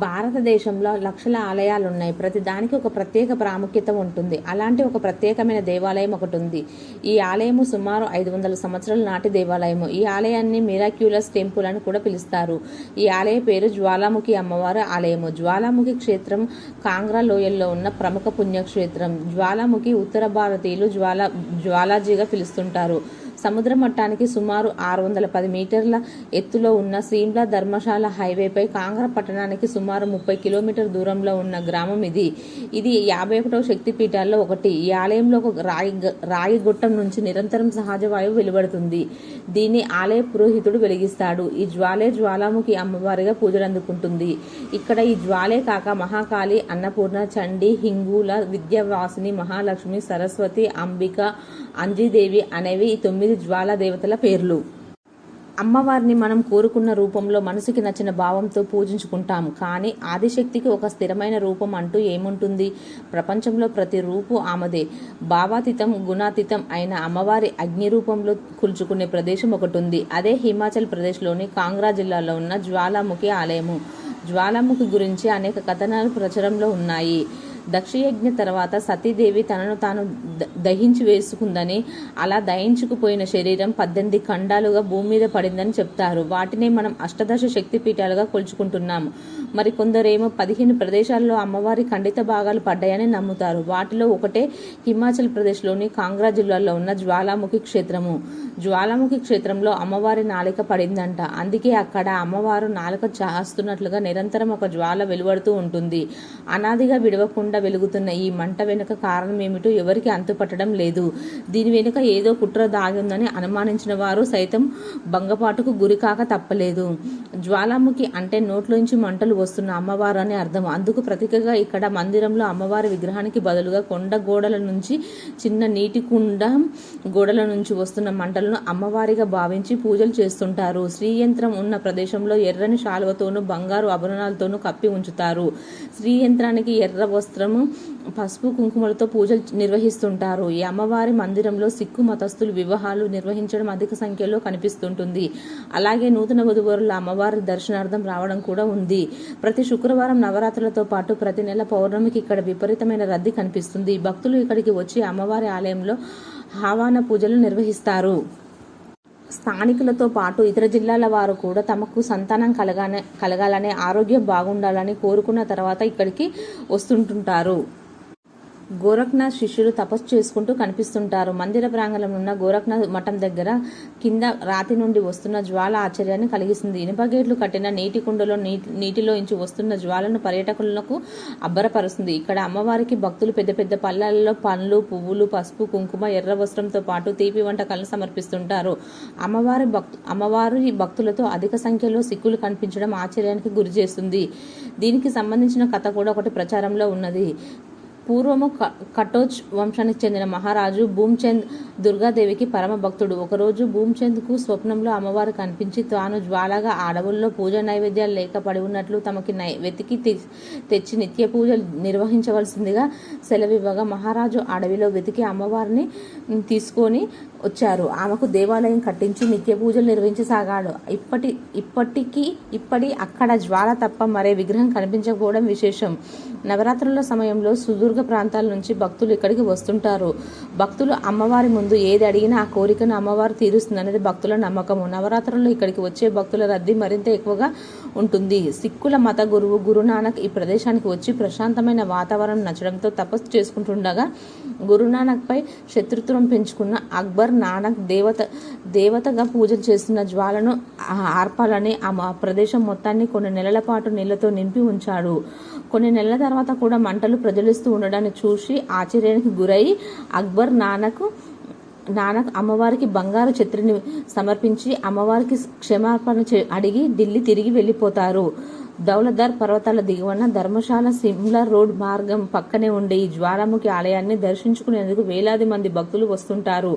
భారతదేశంలో లక్షల ఆలయాలు ఉన్నాయి. ప్రతి దానికి ఒక ప్రత్యేక ప్రాముఖ్యత ఉంటుంది. అలాంటి ఒక ప్రత్యేకమైన దేవాలయం ఒకటి ఉంది. ఈ ఆలయము సుమారు 500 సంవత్సరాల నాటి దేవాలయము. ఈ ఆలయాన్ని మిరాక్యులస్ టెంపుల్ అని కూడా పిలుస్తారు. ఈ ఆలయ పేరు జ్వాలాముఖి అమ్మవారి ఆలయము. జ్వాలాముఖి క్షేత్రం కాంగ్రా లోయల్లో ఉన్న ప్రముఖ పుణ్యక్షేత్రం. జ్వాలాముఖి ఉత్తర భారతీయులు జ్వాలాజీగా పిలుస్తుంటారు. సముద్ర మట్టానికి సుమారు 610 మీటర్ల ఎత్తులో ఉన్న సిమ్లా ధర్మశాల హైవేపై కాంగ్రా పట్టణానికి సుమారు 30 కిలోమీటర్ దూరంలో ఉన్న గ్రామం ఇది. ఇది 51వ శక్తిపీఠాల్లో ఒకటి. ఈ ఆలయంలో ఒక రాయి గుట్టం నుంచి నిరంతరం సహజ వాయువు వెలువడుతుంది. దీన్ని ఆలయ పురోహితుడు వెలిగిస్తాడు. ఈ జ్వాలాముఖి అమ్మవారిగా పూజలందుకుంటుంది. ఇక్కడ ఈ జ్వాలే కాక మహాకాళి, అన్నపూర్ణ, చండి, హింగూల, విద్యావాసిని, మహాలక్ష్మి, సరస్వతి, అంబిక, అంజీదేవి అనేవి ఈ 9 జ్వాలా దేవతల పేర్లు. అమ్మవారిని మనం కోరుకున్న రూపంలో మనసుకి నచ్చిన భావంతో పూజించుకుంటాం. కానీ ఆదిశక్తికి ఒక స్థిరమైన రూపం అంటూ ఏముంటుంది? ప్రపంచంలో ప్రతి రూపు ఆమెదే. భావాతీతం, గుణాతీతం అయిన అమ్మవారి అగ్ని రూపంలో కొలుచుకునే ప్రదేశం ఒకటి ఉంది. అదే హిమాచల్ ప్రదేశ్లోని కాంగ్రా జిల్లాలో ఉన్న జ్వాలాముఖి ఆలయము. జ్వాలాముఖి గురించి అనేక కథనాలు ప్రచారంలో ఉన్నాయి. దక్షయజ్ఞ తర్వాత సతీదేవి తనను తాను దహించి వేసుకుందని, అలా దహించుకుపోయిన శరీరం 18 ఖండాలుగా భూమి మీద పడిందని చెప్తారు. వాటినే మనం అష్టదశ శక్తిపీఠాలుగా కొలుచుకుంటున్నాము. మరి కొందరేమో 15 ప్రదేశాల్లో అమ్మవారి ఖండిత భాగాలు పడ్డాయని నమ్ముతారు. వాటిలో ఒకటే హిమాచల్ ప్రదేశ్లోని కాంగ్రా జిల్లాలో ఉన్న జ్వాలాముఖి క్షేత్రము. జ్వాలాముఖి క్షేత్రంలో అమ్మవారి నాలిక పడిందంట. అందుకే అక్కడ అమ్మవారు నాలుక చాస్తున్నట్లుగా నిరంతరం ఒక జ్వాల వెలువడుతూ ఉంటుంది. అనాదిగా విడవకుండా వెలుగుతున్న ఈ మంట వెనుక కారణం ఏమిటో ఎవరికి అంతుపట్టడం లేదు. దీని వెనుక ఏదో కుట్ర దాగిందని అనుమానించిన వారు సైతం భంగపాటుకు గురికాక తప్పలేదు. జ్వాలాముఖి అంటే నోట్లోంచి మంటలు వస్తున్న అమ్మవారు అని అర్థం. అందుకు ప్రతీకగా ఇక్కడ మందిరంలో అమ్మవారి విగ్రహానికి బదులుగా కొండ గోడల నుంచి, చిన్న నీటి కుండ గోడల నుంచి వస్తున్న మంటలను అమ్మవారిగా భావించి పూజలు చేస్తుంటారు. శ్రీయంత్రం ఉన్న ప్రదేశంలో ఎర్రని శాలువతోనూ బంగారు ఆభరణాలతోనూ కప్పి ఉంచుతారు. శ్రీయంత్రానికి ఎర్ర వస్త్రం, పసుపు, కుంకుమలతో పూజలు నిర్వహిస్తుంటారు. ఈ అమ్మవారి మందిరంలో సిక్కు మతస్థులు వివాహాలు నిర్వహించడం అధిక సంఖ్యలో కనిపిస్తుంటుంది. అలాగే నూతన వధువరుల అమ్మవారి దర్శనార్థం రావడం కూడా ఉంది. ప్రతి శుక్రవారం నవరాత్రులతో పాటు ప్రతి నెల పౌర్ణమికి ఇక్కడ విపరీతమైన రద్దీ కనిపిస్తుంది. భక్తులు ఇక్కడికి వచ్చి అమ్మవారి ఆలయంలో ఆహ్వాన పూజలు నిర్వహిస్తారు. స్థానికులతో పాటు ఇతర జిల్లాల వారు కూడా తమకు సంతానం కలగాలని, ఆరోగ్యం బాగుండాలని కోరుకున్న తర్వాత ఇక్కడికి వస్తుంటుంటారు. గోరఖ్నాథ్ శిష్యులు తపస్సు చేసుకుంటూ కనిపిస్తుంటారు. మందిర ప్రాంగణంలో ఉన్న గోరఖ్నాథ్ మఠం దగ్గర కింద రాతి నుండి వస్తున్న జ్వాల ఆశ్చర్యాన్ని కలిగిస్తుంది. ఇనుపగేట్లు కట్టిన నీటి కుండలో నీటిలో ఇంచి వస్తున్న జ్వాలను పర్యాటకులకు అబ్బరపరుస్తుంది. ఇక్కడ అమ్మవారికి భక్తులు పెద్ద పెద్ద పళ్ళల్లో పండ్లు, పువ్వులు, పసుపు, కుంకుమ, ఎర్ర వస్త్రంతో పాటు తీపి వంటకాలను సమర్పిస్తుంటారు. అమ్మవారి భక్తులతో అధిక సంఖ్యలో సిక్కులు కనిపించడం ఆశ్చర్యానికి గురి చేస్తుంది. దీనికి సంబంధించిన కథ కూడా ఒకటి ప్రచారంలో ఉన్నది. పూర్వము కటోచ్ వంశానికి చెందిన మహారాజు భూమ్చంద్ దుర్గాదేవికి పరమ భక్తుడు. ఒకరోజు భూమ్చంద్కు స్వప్నంలో అమ్మవారు కనిపించి తాను జ్వాలగా అడవుల్లో పూజ నైవేద్యాలు లేక పడి ఉన్నట్లు తమకి వెతికి తెచ్చి నిత్య పూజలు నిర్వహించవలసిందిగా సెలవివ్వగా మహారాజు అడవిలో వెతికి అమ్మవారిని తీసుకొని వచ్చారు. ఆమెకు దేవాలయం కట్టించి నిత్య పూజలు నిర్వహించసాగాడు. ఇప్పటి అక్కడ జ్వాల తప్ప మరే విగ్రహం కనిపించకపోవడం విశేషం. నవరాత్రుల సమయంలో సుదూర్ఘ ప్రాంతాల నుంచి భక్తులు ఇక్కడికి వస్తుంటారు. భక్తులు అమ్మవారి ముందు ఏది అడిగినా ఆ కోరికను అమ్మవారు తీరుస్తుందనేది భక్తుల నమ్మకము. నవరాత్రుల్లో ఇక్కడికి వచ్చే భక్తుల రద్దీ మరింత ఎక్కువగా ఉంటుంది. సిక్కుల మత గురువు గురునానక్ ఈ ప్రదేశానికి వచ్చి ప్రశాంతమైన వాతావరణం నచ్చడంతో తపస్సు చేసుకుంటుండగా గురునానక్ పై శత్రుత్వం పెంచుకున్న అక్బర్ నానక్ దేవతగా పూజలు చేస్తున్న జ్వాలను ఆర్పాలని ఆ ప్రదేశం మొత్తాన్ని కొన్ని నెలల పాటు నీళ్లతో నింపి ఉంచాడు. కొన్ని నెలల తర్వాత కూడా మంటలు ప్రజ్వలిస్తూ ఉండడాన్ని చూసి ఆశ్చర్యానికి గురై అక్బర్ నానక్ అమ్మవారికి బంగారు ఛత్రిని సమర్పించి అమ్మవారికి క్షమాపణ అడిగి ఢిల్లీ తిరిగి వెళ్ళిపోతారు. దౌలతార్ పర్వతాల దిగువన ధర్మశాల సిమ్లా రోడ్ మార్గం పక్కనే ఉండే ఈ జ్వాలాముఖి ఆలయాన్ని దర్శించుకునేందుకు వేలాది మంది భక్తులు వస్తుంటారు.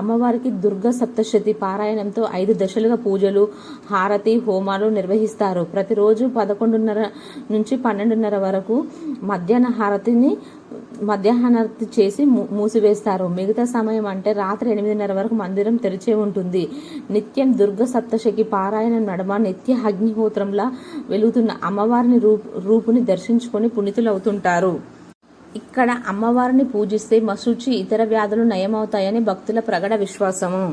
అమ్మవారికి దుర్గా సప్తశతి పారాయణంతో 5 దశలుగా పూజలు, హారతి, హోమాలు నిర్వహిస్తారు. ప్రతిరోజు 11:30 నుంచి 12:30 వరకు మధ్యాహ్న హారతిని మధ్యాహ్నారతి చేసి మూసివేస్తారు. మిగతా సమయం అంటే రాత్రి 8:30 వరకు మందిరం తెరిచే ఉంటుంది. నిత్యం దుర్గ సప్తశకి పారాయణం నడమ నిత్య అగ్నిహోత్రంలా వెలుగుతున్న అమ్మవారిని రూపుని దర్శించుకొని పునీతులవుతుంటారు. ఇక్కడ అమ్మవారిని పూజిస్తే మశుచి, ఇతర వ్యాధులు నయమవుతాయని భక్తుల ప్రగాఢ విశ్వాసము.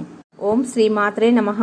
ఓం శ్రీమాత్రే నమః.